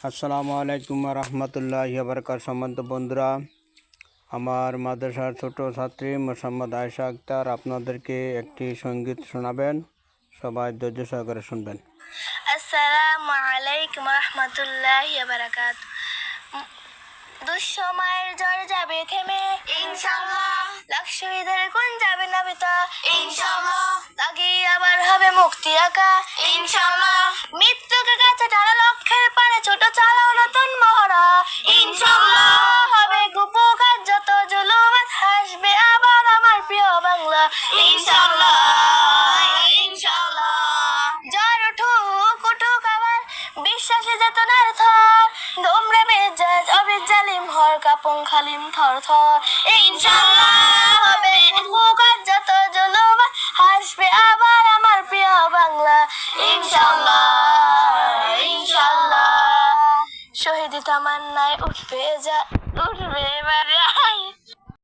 আসসালামু আলাইকুম রহমতুল্লাহি বারাকাতুহু। সম্মানিত বন্ধুরা, আমার মাদ্রাসার ছোট ছাত্রী মোসাম্মদ আয়েশা আক্তার আপনাদেরকে একটি সঙ্গীত শোনাবেন। সবাই ধৈর্য সহকারে শুনবেন। আসসালামু আলাইকুম রহমতুল্লাহি বারাকাতুহু। দুঃসময়ের ঝড় যাবে থেমে ইনশাআল্লাহ, লাখ শহীদের গুণ যাবে না বেতা ইনশাআল্লাহ, তাগি আবার হবে মুক্তি আকা ইনশাআল্লাহ, মৃত্যুকে কাছে টানা লক্ষ্যের পারে ছোট চালাও নতুন মহড়া ইনশাআল্লাহ, হবে উপকার যত জুলুমাত হাসবে আবার আমার প্রিয় বাংলা ইনশাআল্লাহ ইনশাআল্লাহ। ঝড় উঠুক উঠুক আবার বিশ্বাসে চেতনার থর, দমরে মেজাজ অবির জালিম হর কাপন খালিম থর থর ইনশাআল্লাহ, হবে উপকার যত জুলুমাত হাসবে আবার আমার প্রিয় বাংলা ইনশাআল্লাহ ইনশাআল্লাহ। শহীদ তামান্নায় উঠবে এবার